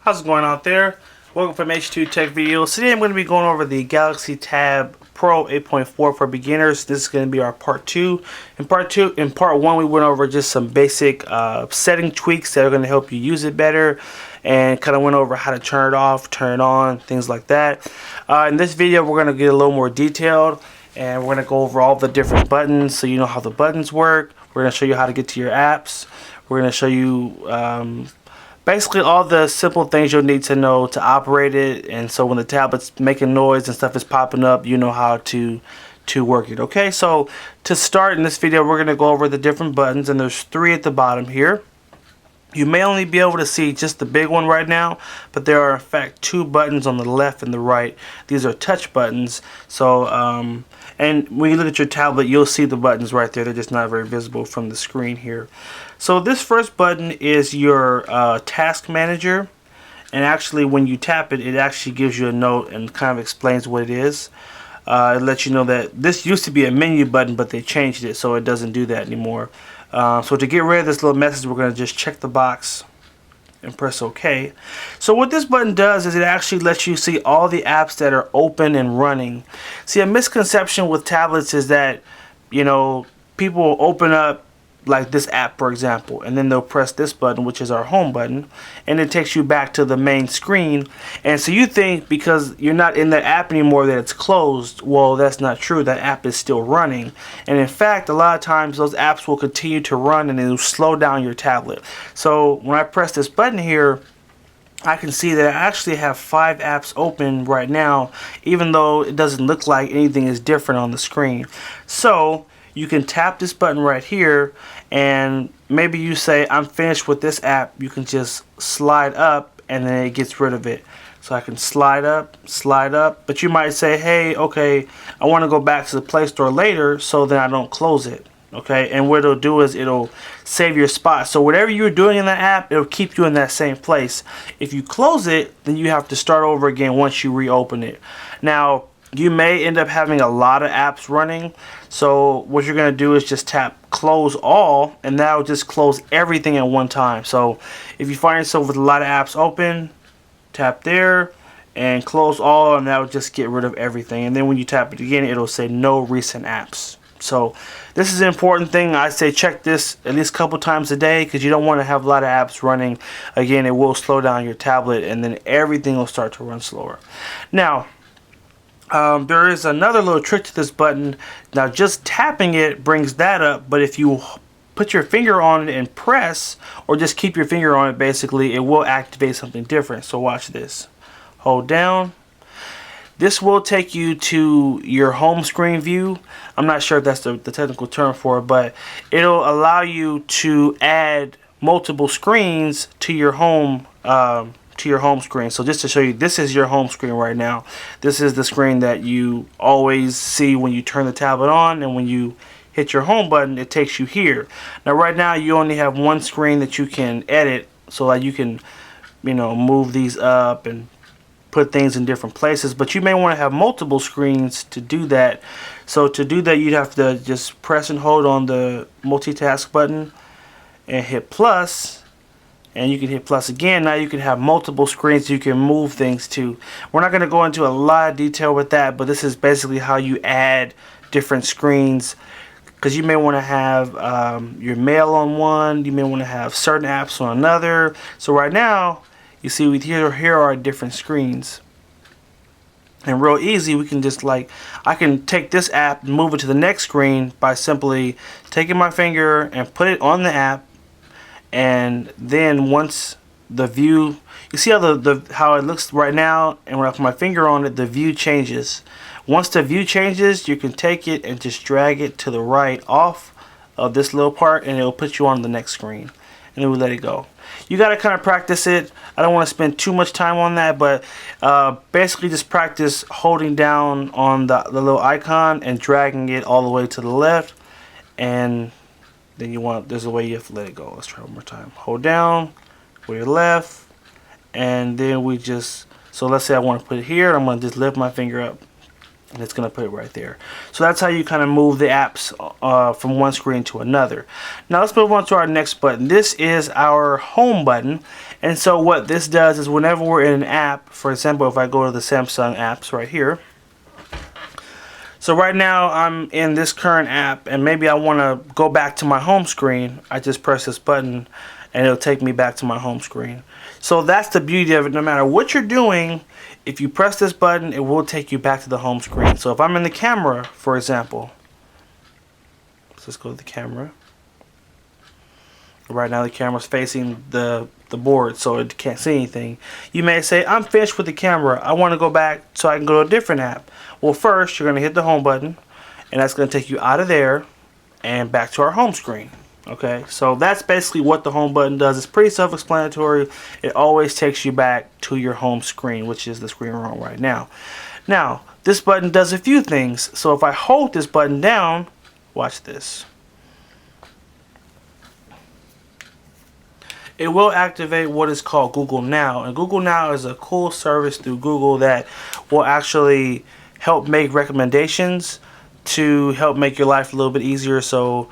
How's it going out there? Welcome from H2TechVideos. Today I'm going to be going over the Galaxy Tab Pro 8.4 for beginners. This is going to be our part 2. In part 1 we went over just some basic setting tweaks that are going to help you use it better, and kind of went over how to turn it off, turn it on, things like that. In this video we're going to get a little more detailed, and we're going to go over all the different buttons so you know how the buttons work. We're going to show you how to get to your apps. We're going to show you basically all the simple things you'll need to know to operate it, and so when the tablet's making noise and stuff is popping up, you know how to work it. Okay, so to start in this video we're going to go over the different buttons, and there's 3 at the bottom here. You may only be able to see just the big one right now, but there are in fact 2 buttons on the left and the right. These are touch buttons, so and when you look at your tablet you'll see the buttons right there. They're just not very visible from the screen here. So this first button is your task manager, and actually when you tap it, it actually gives you a note and kind of explains what it is. It lets you know that this used to be a menu button, but they changed it so it doesn't do that anymore. So to get rid of this little message, we're going to just check the box and press OK. So what this button does is it actually lets you see all the apps that are open and running. See, a misconception with tablets is that, you know, people will open up like this app, for example, and then they'll press this button, which is our home button, and it takes you back to the main screen. And so you think because you're not in that app anymore that it's closed. Well, that's not true. That app is still running, and in fact a lot of times those apps will continue to run and it'll slow down your tablet. So when I press this button here, I can see that I actually have 5 apps open right now, even though it doesn't look like anything is different on the screen. So you can tap this button right here, and maybe you say I'm finished with this app. You can just slide up and then it gets rid of it. So I can slide up, but you might say, hey, okay, I want to go back to the Play Store later, so then I don't close it. Okay, and what it'll do is it'll save your spot. So whatever you're doing in that app, it'll keep you in that same place. If you close it, then you have to start over again once you reopen it. Now, you may end up having a lot of apps running, so what you're going to do is just tap close all, and that'll just close everything at one time. So if you find yourself with a lot of apps open, tap there and close all, and that'll just get rid of everything. And then when you tap it again, it'll say no recent apps. So this is an important thing. I say check this at least a couple times a day, because you don't want to have a lot of apps running. Again, it will slow down your tablet, and then everything will start to run slower. Now, there is another little trick to this button. Now, just tapping it brings that up, but if you put your finger on it and press, or just keep your finger on it, basically it will activate something different. So watch this. Hold down. This will take you to your home screen view. I'm not sure if that's the technical term for it, but it'll allow you to add multiple screens to your home screen. So just to show you, this is your home screen right now. This is the screen that you always see when you turn the tablet on, and when you hit your home button it takes you here. Now right now you only have one screen that you can edit, so that you can, you know, move these up and put things in different places, but you may want to have multiple screens to do that. So to do that, you'd have to just press and hold on the multitask button and hit plus, and you can hit plus again. Now you can have multiple screens you can move things to. We're not going to go into a lot of detail with that, but this is basically how you add different screens, because you may want to have your mail on one, you may want to have certain apps on another. So right now you see here are different screens, and real easy we can just, like, I can take this app and move it to the next screen by simply taking my finger and put it on the app. And then once the view, you see how it looks right now, and when I put my finger on it, the view changes. Once the view changes, you can take it and just drag it to the right off of this little part, and it'll put you on the next screen, and then we let it go. You got to kind of practice it. I don't want to spend too much time on that, but basically just practice holding down on the little icon and dragging it all the way to the left, and then there's a way you have to let it go. Let's try one more time. Hold down with your left, and then so let's say I want to put it here. I'm going to just lift my finger up and it's going to put it right there. So that's how you kind of move the apps from one screen to another. Now let's move on to our next button. This is our home button, and so what this does is whenever we're in an app, for example, if I go to the Samsung apps right here. So right now I'm in this current app, and maybe I want to go back to my home screen. I just press this button and it'll take me back to my home screen. So that's the beauty of it. No matter what you're doing, if you press this button, it will take you back to the home screen. So if I'm in the camera, for example, let's go to the camera. Right now the camera's facing the board, so it can't see anything. You may say, I'm finished with the camera, I want to go back so I can go to a different app. Well, first you're going to hit the home button, and that's going to take you out of there and back to our home screen. Okay, so that's basically what the home button does. It's pretty self-explanatory. It always takes you back to your home screen, which is the screen we're on right now. Now, this button does a few things. So if I hold this button down, watch this. It will activate what is called Google Now. And Google Now is a cool service through Google that will actually help make recommendations to help make your life a little bit easier. So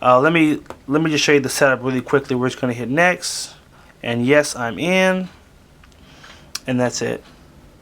let me just show you the setup really quickly. We're just going to hit next, and yes, I'm in, and that's it.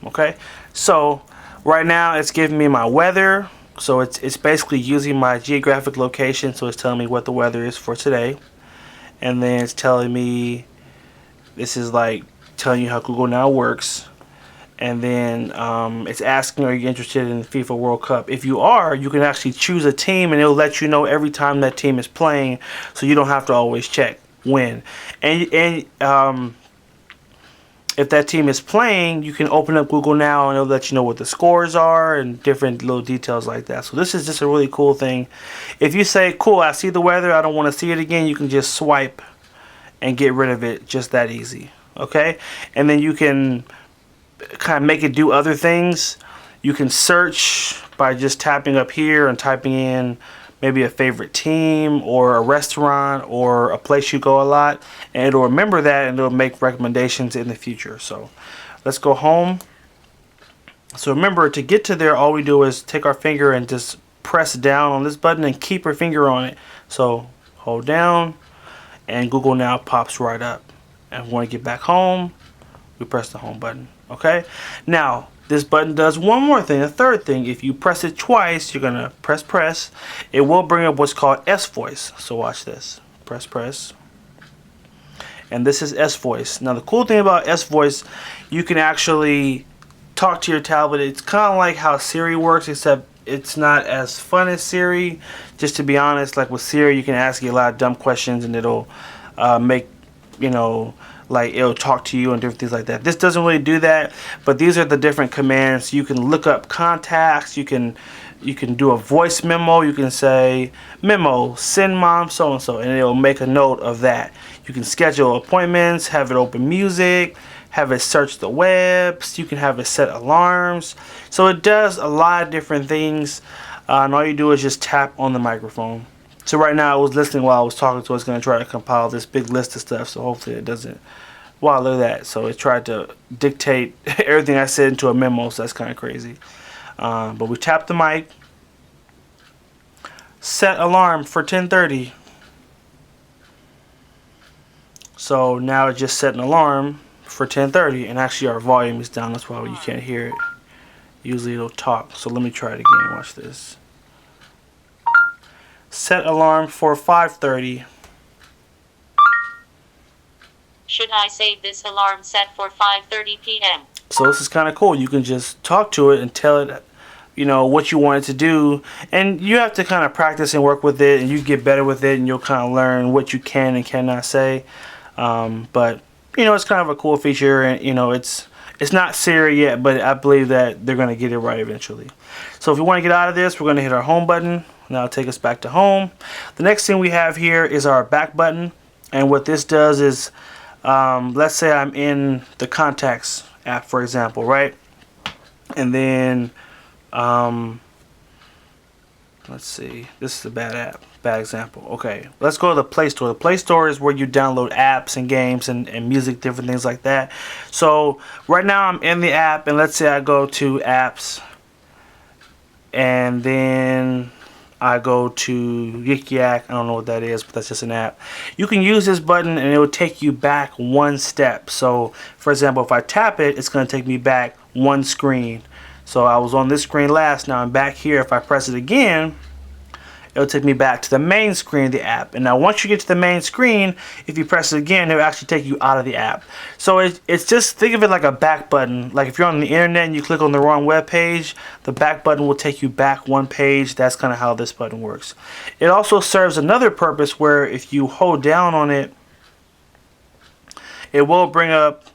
Okay, so right now it's giving me my weather. So it's basically using my geographic location, so it's telling me what the weather is for today. And then it's telling me, this is like telling you how Google Now works. And then it's asking, are you interested in the FIFA World Cup? If you are, you can actually choose a team, and it'll let you know every time that team is playing, so you don't have to always check when. And if that team is playing, you can open up Google Now, and it'll let you know what the scores are and different little details like that. So this is just a really cool thing. If you say, cool, I see the weather, I don't want to see it again, you can just swipe and get rid of it just that easy. Okay? And then you can kind of make it do other things. You can search by just tapping up here and typing in maybe a favorite team or a restaurant or a place you go a lot, and it'll remember that, and it'll make recommendations in the future. So let's go home. So remember, to get to there, all we do is take our finger and just press down on this button and keep our finger on it. So hold down, and Google Now pops right up. And if we want to get back home, we press the home button. Okay, now this button does one more thing, a third thing. If you press it twice, you're gonna press, it will bring up what's called S voice. So watch this. Press, and this is S voice. Now the cool thing about S voice, you can actually talk to your tablet. It's kind of like how Siri works, except it's not as fun as Siri. Just to be honest, like with Siri, you can ask it a lot of dumb questions, and it'll make, you know, like it'll talk to you and different things like that. This doesn't really do that, but these are the different commands. You can look up contacts, you can do a voice memo. You can say, memo, send mom so and so, and it'll make a note of that. You can schedule appointments, have it open music, have it search the web. You can have it set alarms. So it does a lot of different things, and all you do is just tap on the microphone. So right now I was listening while I was talking, so it's going to try to compile this big list of stuff, so hopefully it doesn't. Wow, look at that. So it tried to dictate everything I said into a memo, so that's kind of crazy. But we tap the mic. Set alarm for 10:30. So now it just set an alarm for 10:30, and actually our volume is down, that's why you can't hear it. Usually it'll talk. So let me try it again. Watch this. Set alarm for 5:30. Should I save this alarm set for 5:30 p.m.? So this is kind of cool. You can just talk to it and tell it, you know, what you want it to do. And you have to kind of practice and work with it, and you get better with it, and you'll kind of learn what you can and cannot say. But, you know, it's kind of a cool feature, and, you know, it's not Siri yet, but I believe that they're going to get it right eventually. So if we want to get out of this, we're going to hit our home button. Now take us back to home. The next thing we have here is our back button, and what this does is, let's say I'm in the contacts app, for example, right? And then let's see, this is a bad example. Okay, let's go to the Play Store. The Play Store is where you download apps and games and music, different things like that. So right now I'm in the app, and let's say I go to apps, and then I go to Yik Yak. I don't know what that is, but that's just an app. You can use this button and it will take you back one step. So for example, if I tap it, it's going to take me back one screen. So I was on this screen last, now I'm back here. If I press it again, it'll take me back to the main screen of the app. And now once you get to the main screen, if you press it again, it'll actually take you out of the app. So it's just, think of it like a back button. Like if you're on the internet and you click on the wrong web page, the back button will take you back one page. That's kind of how this button works. It also serves another purpose where if you hold down on it, it will bring up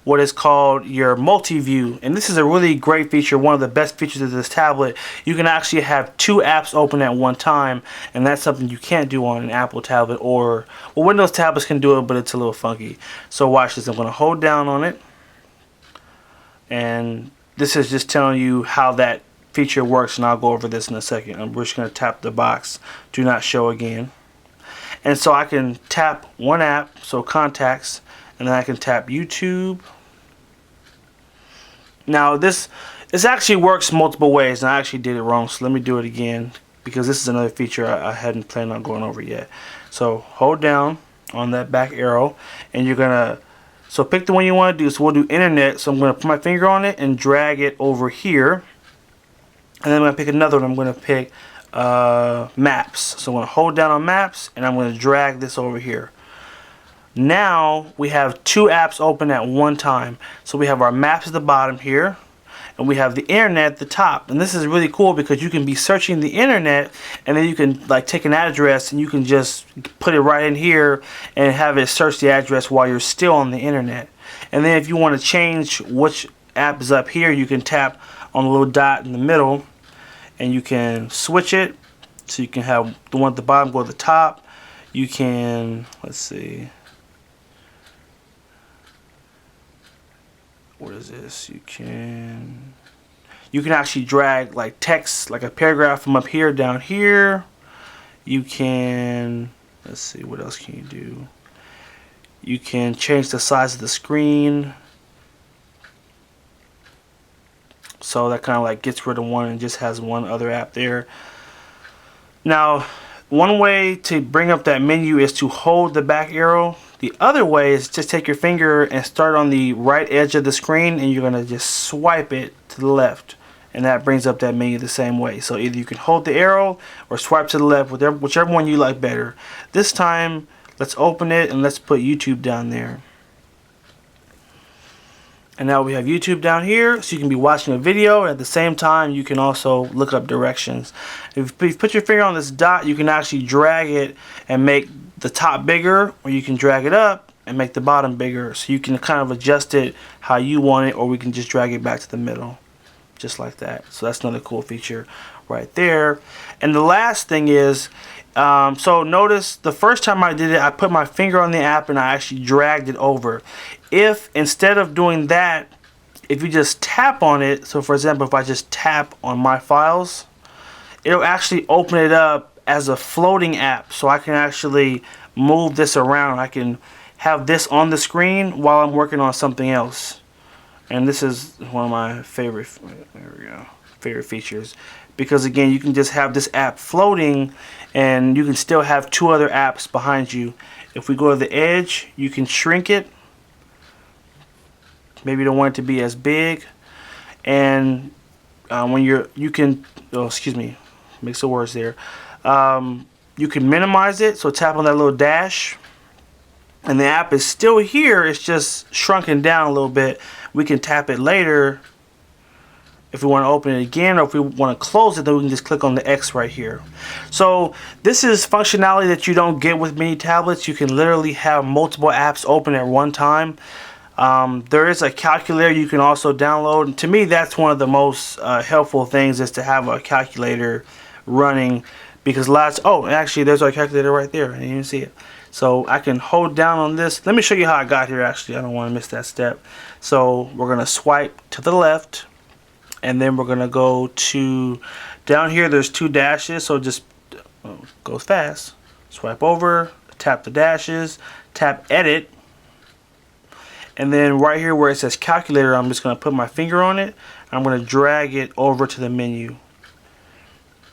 what is called your multi-view, and this is a really great feature, one of the best features of this tablet. You can actually have two apps open at one time, and that's something you can't do on an Apple tablet, or well, Windows tablets can do it, but it's a little funky. So watch this. I'm going to hold down on it, and this is just telling you how that feature works, and I'll go over this in a second. We're just going to tap the box, do not show again, and so I can tap one app, so contacts, and then I can tap YouTube. Now this actually works multiple ways, and I actually did it wrong, so let me do it again because this is another feature I hadn't planned on going over yet. So hold down on that back arrow, and you're gonna pick the one you want to do. So we'll do internet. So I'm gonna put my finger on it and drag it over here, and then I'm gonna pick another one. I'm gonna pick maps. So I'm gonna hold down on maps, and I'm gonna drag this over here. Now we have two apps open at one time. So we have our maps at the bottom here, and we have the internet at the top. And this is really cool because you can be searching the internet, and then you can like take an address and you can just put it right in here and have it search the address while you're still on the internet. And then if you want to change which app is up here, you can tap on the little dot in the middle and you can switch it. So you can have the one at the bottom go to the top. You can, let's see, what is this? You can actually drag like text, like a paragraph from up here down here. You can, let's see, what else can you do? You can change the size of the screen, so that kind of like gets rid of one and just has one other app there. Now one way to bring up that menu is to hold the back arrow. The other way is just take your finger and start on the right edge of the screen, and you're going to just swipe it to the left, and that brings up that menu the same way. So either you can hold the arrow or swipe to the left, whichever one you like better. This time let's open it and let's put YouTube down there. And now we have YouTube down here, so you can be watching a video. At the same time, you can also look up directions. If you put your finger on this dot, you can actually drag it and make the top bigger, or you can drag it up and make the bottom bigger. So you can kind of adjust it how you want it, or we can just drag it back to the middle, just like that. So that's another cool feature right there. And the last thing is, so notice the first time I did it, I put my finger on the app and I actually dragged it over. If instead of doing that, if you just tap on it, so for example, if I just tap on my files, it'll actually open it up as a floating app. So I can actually move this around. I can have this on the screen while I'm working on something else. And this is one of my favorite features, because again, you can just have this app floating and you can still have two other apps behind you. If we go to the edge, you can shrink it. Maybe you don't want it to be as big, and when you can, oh excuse me, mix the words there. You can minimize it, so tap on that little dash, and the app is still here, it's just shrunken down a little bit. We can tap it later if we want to open it again, or if we want to close it, then we can just click on the X right here. So this is functionality that you don't get with many tablets. You can literally have multiple apps open at one time. There is a calculator you can also download, and to me that's one of the most helpful things, is to have a calculator running, because actually there's our calculator right there, and you can see it. So I can hold down on this. Let me show you how I got here. Actually, I don't want to miss that step. So we're gonna swipe to the left, and then we're gonna go to down here. There's two dashes, so just goes fast. Swipe over, tap the dashes, tap edit. And then right here where it says calculator, I'm just going to put my finger on it. I'm going to drag it over to the menu.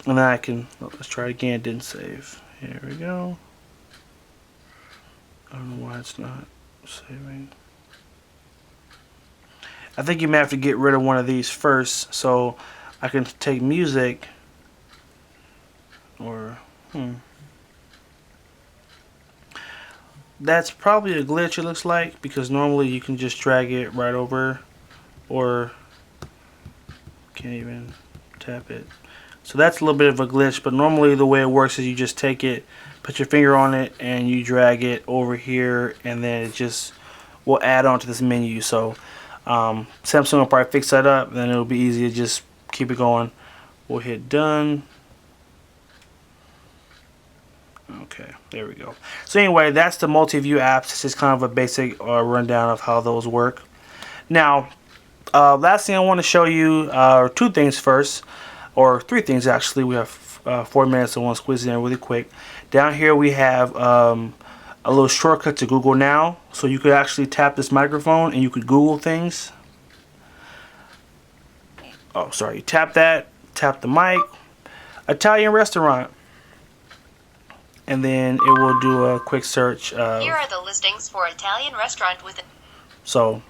And then I can, let's try it again. It didn't save. Here we go. I don't know why it's not saving. I think you may have to get rid of one of these first, so I can take music, or that's probably a glitch, it looks like, because normally you can just drag it right over, or can't even tap it. So that's a little bit of a glitch, but normally the way it works is you just take it, put your finger on it, and you drag it over here, and then it just will add on to this menu. So Samsung will probably fix that up, and then it'll be easy to just keep it going. We'll hit done. Okay, there we go. So anyway, that's the multi-view apps. This is kind of a basic rundown of how those work. Now, last thing I want to show you are two things first, or three things actually. We have 4 minutes, so I want to squeeze it in really quick. Down here we have a little shortcut to Google Now, so you could actually tap this microphone and you could Google things. Oh, sorry, you tap that, tap the mic, Italian restaurant, and then it will do a quick search. Here are the listings for Italian restaurant with. So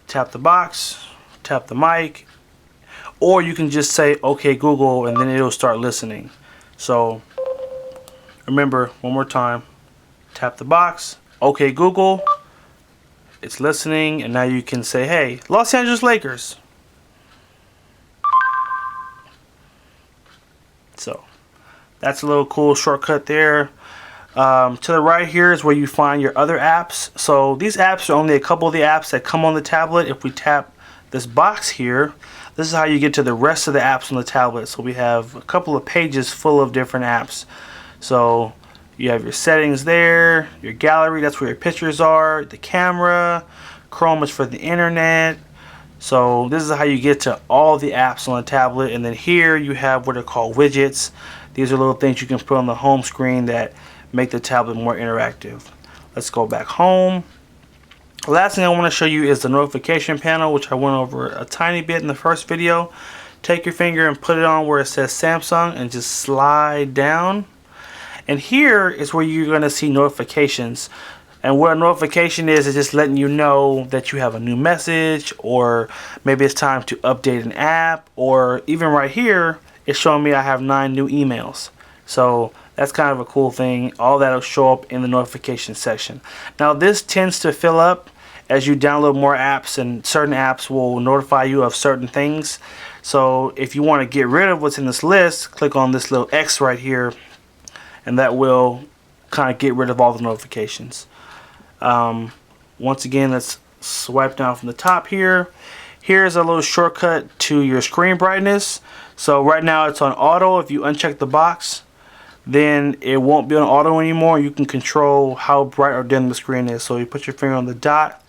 tap the box, tap the mic, or you can just say okay Google, and then it'll start listening. So remember, one more time, tap the box, okay Google, it's listening, and now you can say, hey, Los Angeles Lakers. So that's a little cool shortcut there. To the right here is where you find your other apps. So these apps are only a couple of the apps that come on the tablet. If we tap this box here, this is how you get to the rest of the apps on the tablet. So we have a couple of pages full of different apps. So you have your settings there, your gallery, that's where your pictures are, the camera, Chrome is for the internet. So this is how you get to all the apps on the tablet. And then here you have what are called widgets. These are little things you can put on the home screen that make the tablet more interactive. Let's go back home. The last thing I want to show you is the notification panel, which I went over a tiny bit in the first video. Take your finger and put it on where it says Samsung and just slide down. And here is where you're going to see notifications. And what a notification is just letting you know that you have a new message, or maybe it's time to update an app, or even right here, it's showing me I have 9 new emails. So that's kind of a cool thing. All that will show up in the notification section. Now this tends to fill up as you download more apps, and certain apps will notify you of certain things. So if you want to get rid of what's in this list, click on this little X right here, and that will kind of get rid of all the notifications. Once again, let's swipe down from the top here. Here's a little shortcut to your screen brightness. So right now it's on auto. If you uncheck the box, then it won't be on auto anymore. You can control how bright or dim the screen is. So you put your finger on the dot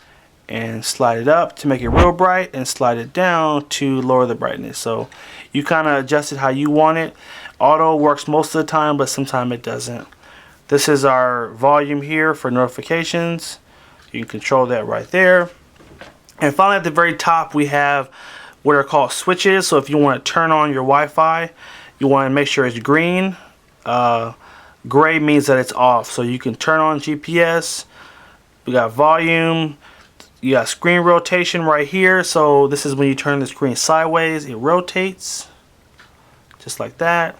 and slide it up to make it real bright, and slide it down to lower the brightness. So you kind of adjust it how you want it. Auto works most of the time, but sometimes it doesn't. This is our volume here for notifications. You can control that right there. And finally at the very top we have what are called switches. So if you want to turn on your Wi-Fi, you want to make sure it's green. Gray means that it's off. So you can turn on GPS. We got volume. You got screen rotation right here. So this is when you turn the screen sideways, it rotates just like that.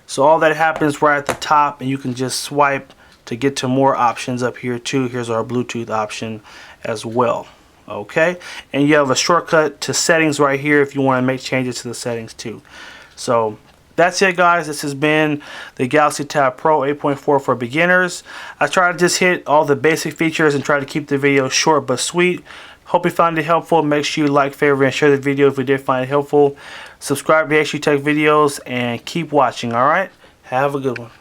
So all that happens right at the top, and you can just swipe to get to more options up here too. Here's our Bluetooth option as well. Okay, and you have a shortcut to settings right here if you want to make changes to the settings too. So that's it, guys. This has been the Galaxy Tab Pro 8.4 for beginners. I try to just hit all the basic features and try to keep the video short but sweet. Hope you found it helpful. Make sure you like, favorite, and share the video if you did find it helpful. Subscribe to H2TechVideos and keep watching, alright? Have a good one.